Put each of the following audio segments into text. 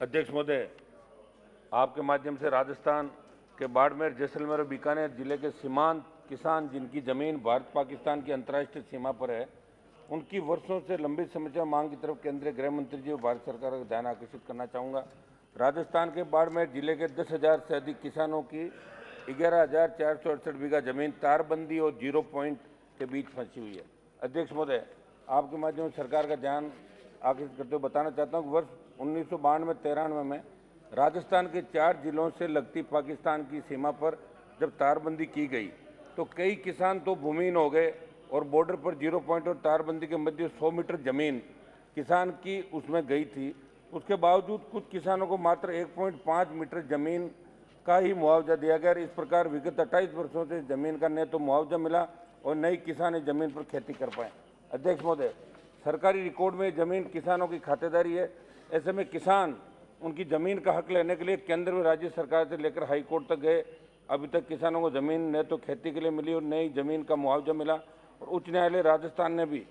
अध्यक्ष महोदय, आपके माध्यम से राजस्थान के बाड़मेर, जैसलमेर और बीकानेर जिले के सीमांत किसान जिनकी जमीन भारत पाकिस्तान की अंतर्राष्ट्रीय सीमा पर है, उनकी वर्षों से लंबी समस्या मांग की तरफ केंद्रीय गृह मंत्री जी और भारत सरकार का ध्यान आकर्षित करना चाहूँगा। राजस्थान के बाड़मेर जिले के 10,000 से अधिक किसानों की 11,468 बीघा जमीन तारबंदी और जीरो पॉइंट के बीच फंसी हुई है। अध्यक्ष महोदय, आपके माध्यम से सरकार का ध्यान आकर्षित करते हुए बताना चाहता हूँ कि वर्ष 1992-93 में राजस्थान के 4 जिलों से लगती पाकिस्तान की सीमा पर जब तारबंदी की गई तो कई किसान तो भूमिहीन हो गए और बॉर्डर पर जीरो पॉइंट और तारबंदी के मध्य 100 मीटर जमीन किसान की उसमें गई थी। उसके बावजूद कुछ किसानों को मात्र 1.5 मीटर जमीन का ही मुआवजा दिया गया। इस प्रकार विगत 28 वर्षों से जमीन का न तो मुआवजा मिला और न ही किसान इस जमीन पर खेती कर पाए। अध्यक्ष महोदय, सरकारी रिकॉर्ड में जमीन किसानों की खातेदारी है। ऐसे में किसान उनकी जमीन का हक लेने के लिए केंद्र व राज्य सरकार से लेकर हाई कोर्ट तक गए। अभी तक किसानों को जमीन न तो खेती के लिए मिली और न ही जमीन का मुआवजा मिला और उच्च न्यायालय राजस्थान ने भी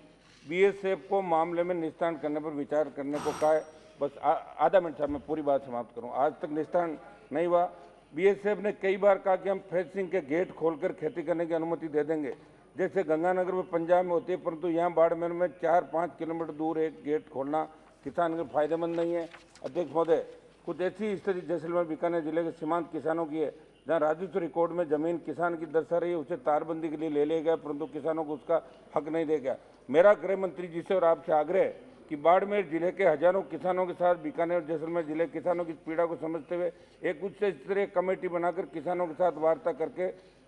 बीएसएफ को मामले में निस्तारण करने पर विचार करने को कहा है। बस आधा मिनट साहब, मैं पूरी बात समाप्त करूं। आज तक निस्तारण नहीं हुआ। बीएसएफ ने कई बार कहा कि हम फेंसिंग के गेट खोलकर खेती करने की अनुमति दे देंगे, जैसे गंगानगर में पंजाब में होती है, परंतु यहाँ बाड़मेर में 4-5 किलोमीटर दूर एक गेट खोलना किसान के फायदेमंद नहीं है। अध्यक्ष महोदय, कुछ ऐसी स्थिति जैसलमेर बीकानेर जिले के सीमांत किसानों की है जहाँ राजस्व रिकॉर्ड में जमीन किसान की दर्शा रही है, उसे तारबंदी के लिए ले लिया गया, परंतु किसानों को उसका हक नहीं दिया गया। मेरा गृह मंत्री जी से और आपसे आग्रह है कि बाड़मेर जिले के हजारों किसानों के साथ बीकानेर और जैसलमेर जिले के किसानों की पीड़ा को समझते हुए एक उच्च स्तरीय कमेटी बनाकर किसानों के साथ वार्ता करके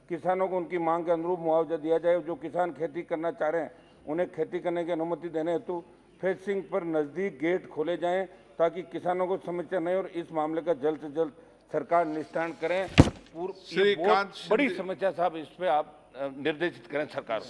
किसानों को उनकी मांग के अनुरूप मुआवजा दिया जाए। जो किसान खेती करना चाह रहे हैं उन्हें खेती करने की अनुमति देने हेतु फेंसिंग पर नज़दीक गेट खोले जाएं ताकि किसानों को समस्या नहीं और इस मामले का जल्द से जल्द सरकार निस्तारण करें। ये बहुत बड़ी समस्या साहब, इस पे आप निर्देशित करें सरकार को।